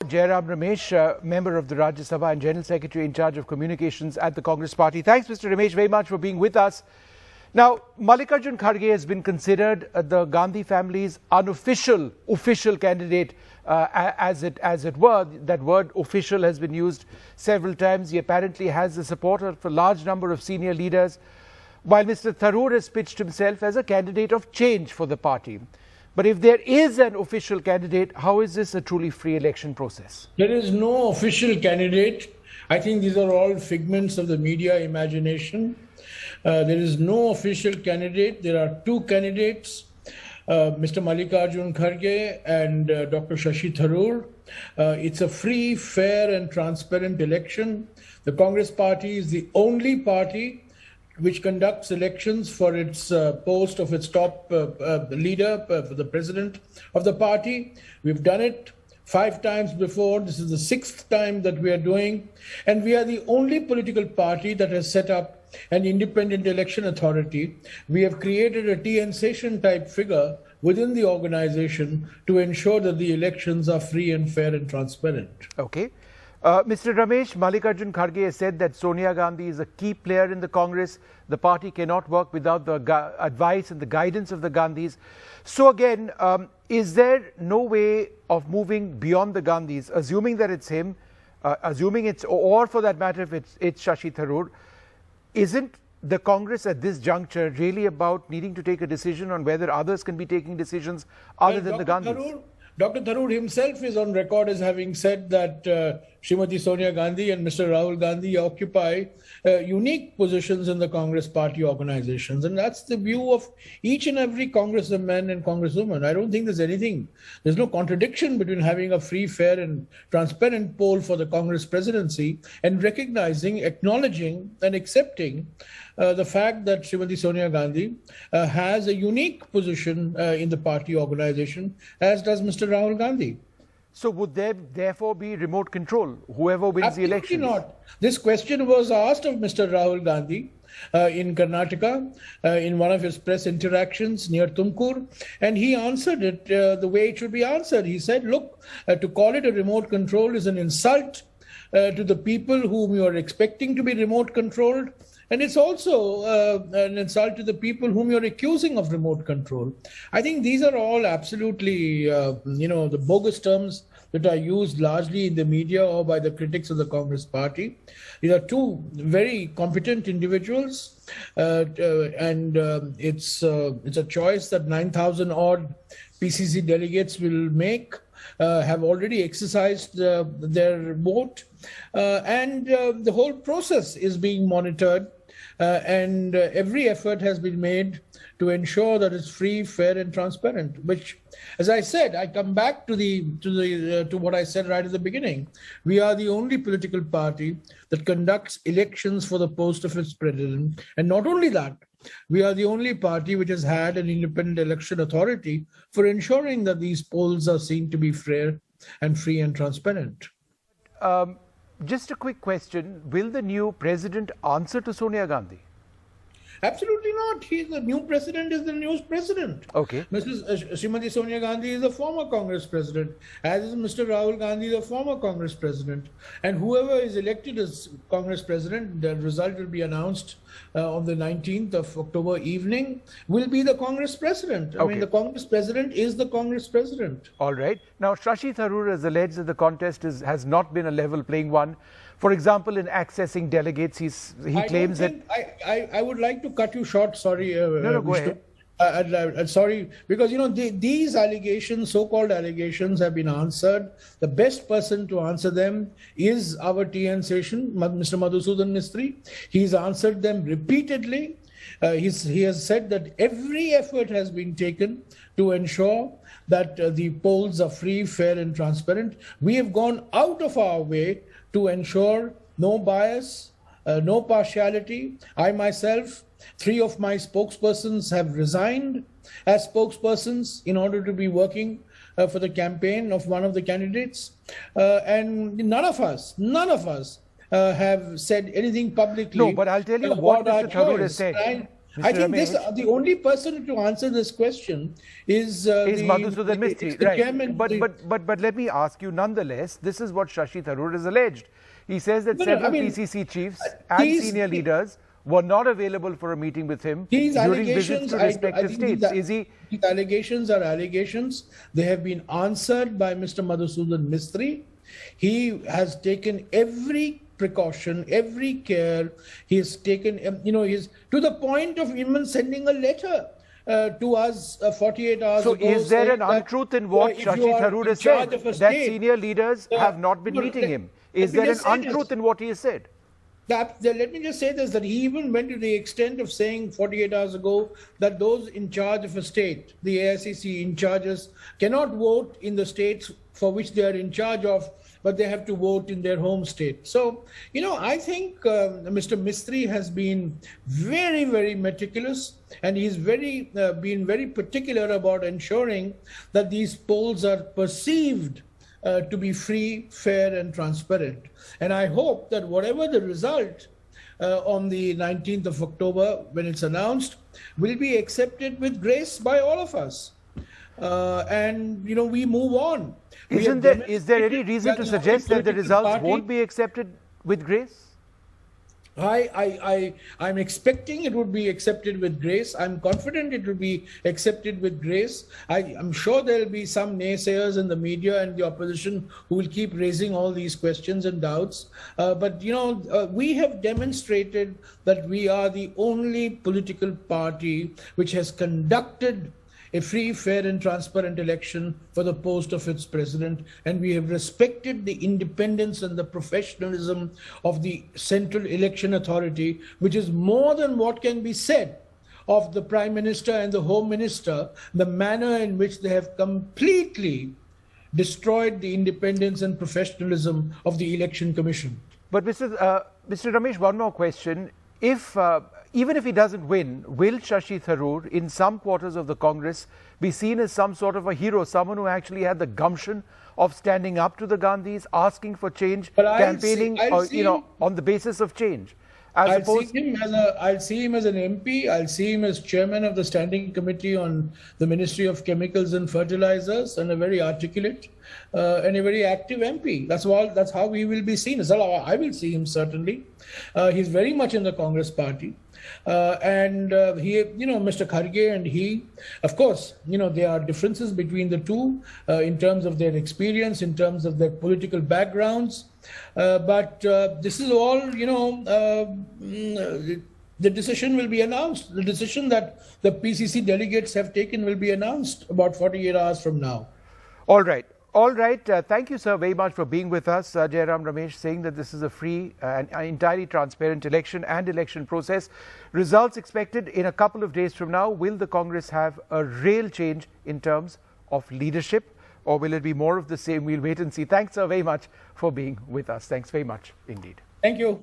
Jairam Ramesh, member of the Rajya Sabha and General Secretary in charge of communications at the Congress Party. Thanks, Mr. Ramesh, very much for being with us. Now, Mallikarjun Kharge has been considered the Gandhi family's unofficial candidate, as it were. That word official has been used several times. He apparently has the support of a large number of senior leaders, while Mr. Tharoor has pitched himself as a candidate of change for the party. But if there is an official candidate, how is this a truly free election process? There is no official candidate. I think these are all figments of the media imagination. There is no official candidate. There are two candidates, Mr. Mallikarjun Kharge and Dr. Shashi Tharoor. It's a free, fair and transparent election. The Congress Party is the only party which conducts elections for its post of its top leader, the president of the party. We've done it 5 times before. This is the 6th time that we are doing. And we are the only political party that has set up an independent election authority. We have created a TN Session type figure within the organization to ensure that the elections are free and fair and transparent. Okay. Mr. Ramesh, Mallikarjun Kharge has said that Sonia Gandhi is a key player in the Congress. The party cannot work without the advice and the guidance of the Gandhis. So again, is there no way of moving beyond the Gandhis, assuming that it's him, assuming it's, or for that matter, if it's Shashi Tharoor? Isn't the Congress at this juncture really about needing to take a decision on whether others can be taking decisions other than the Gandhis? Dr. Tharoor himself is on record as having said that Srimati Sonia Gandhi and Mr. Rahul Gandhi occupy unique positions in the Congress Party organizations. And that's the view of each and every congressman and congresswoman. I don't think there's no contradiction between having a free, fair and transparent poll for the Congress presidency and recognizing, acknowledging and accepting the fact that Srimati Sonia Gandhi has a unique position in the party organization, as does Mr. Rahul Gandhi. So would there therefore be remote control, whoever wins the election? Absolutely not. This question was asked of Mr. Rahul Gandhi in Karnataka in one of his press interactions near Tumkur, and he answered it the way it should be answered. He said, look, to call it a remote control is an insult to the people whom you are expecting to be remote controlled. And it's also an insult to the people whom you're accusing of remote control. I think these are all absolutely, the bogus terms that are used largely in the media or by the critics of the Congress Party. These are two very competent individuals, and it's a choice that 9,000 odd PCC delegates will make. Have already exercised their vote, and the whole process is being monitored. And every effort has been made to ensure that it's free, fair, and transparent. Which, as I said, I come back to what I said right at the beginning. We are the only political party that conducts elections for the post of its president, and not only that, we are the only party which has had an independent election authority for ensuring that these polls are seen to be fair and free and transparent. Just a quick question. Will the new president answer to Sonia Gandhi? Absolutely not. The new president is the new president. Okay. Srimati Sonia Gandhi is the former Congress president, as is Mr. Rahul Gandhi, the former Congress president. And whoever is elected as Congress president, the result will be announced on the 19th of October evening, will be the Congress president. I mean, the Congress president is the Congress president. All right. Now, Shashi Tharoor has alleged that the contest has not been a level playing one. For example, in accessing delegates, he claims that... I would like to cut you short, sorry. No, go ahead. Sorry, because, these allegations, so-called allegations, have been answered. The best person to answer them is our TN Session, Mr. Madhusudan Mistry. He's answered them repeatedly. He has said that every effort has been taken to ensure that the polls are free, fair and transparent. We have gone out of our way to ensure no bias, no partiality. I myself, 3 of my spokespersons have resigned as spokespersons in order to be working for the campaign of one of the candidates. And none of us have said anything publicly. No, but I'll tell you what Mr. Tharoor has said. I think the only person to answer this question is Madhusudan Mistry, the right? chairman. But let me ask you, nonetheless, this is what Shashi Tharoor has alleged. He says that several PCC chiefs and senior leaders were not available for a meeting with him during visits to respective states. These allegations are allegations. They have been answered by Mr. Madhusudan Mistry. He has taken every precaution, every care. He has taken, he's to the point of even sending a letter to us 48 hours ago. So is there an untruth in what Shashi Tharoor has said, that senior leaders have not been meeting him? Is there an untruth in what he has said? Let me just say this, that he even went to the extent of saying 48 hours ago that those in charge of a state, the AICC in charges, cannot vote in the states for which they are in charge of, but they have to vote in their home state. So, I think Mr. Mistry has been very, very meticulous, and he's been very particular about ensuring that these polls are perceived to be free, fair, and transparent. And I hope that whatever the result on the 19th of October, when it's announced, will be accepted with grace by all of us. And we move on. Is there any reason to suggest that the results won't be accepted with grace? I'm expecting it would be accepted with grace. I'm confident it will be accepted with grace. I'm sure there will be some naysayers in the media and the opposition who will keep raising all these questions and doubts. But we have demonstrated that we are the only political party which has conducted a free, fair, and transparent election for the post of its president, and we have respected the independence and the professionalism of the Central Election Authority, which is more than what can be said of the Prime Minister and the Home Minister, the manner in which they have completely destroyed the independence and professionalism of the Election Commission. But Mr. Ramesh, one more question. Even if he doesn't win, will Shashi Tharoor, in some quarters of the Congress, be seen as some sort of a hero, someone who actually had the gumption of standing up to the Gandhis, asking for change, campaigning on the basis of change? I'll see him as an MP. I'll see him as chairman of the Standing Committee on the Ministry of Chemicals and Fertilizers, and a very articulate and a very active MP. That's how he will be seen. That's how I will see him, certainly. He's very much in the Congress party. And Mr. Kharge and he, of course, there are differences between the two in terms of their experience, in terms of their political backgrounds. But this is all, the decision will be announced. The decision that the PCC delegates have taken will be announced about 48 hours from now. All right. Thank you, sir, very much for being with us. Jairam Ramesh saying that this is a free and entirely transparent election and election process. Results expected in a couple of days from now. Will the Congress have a real change in terms of leadership, or will it be more of the same? We'll wait and see. Thanks, sir, very much for being with us. Thanks very much indeed. Thank you.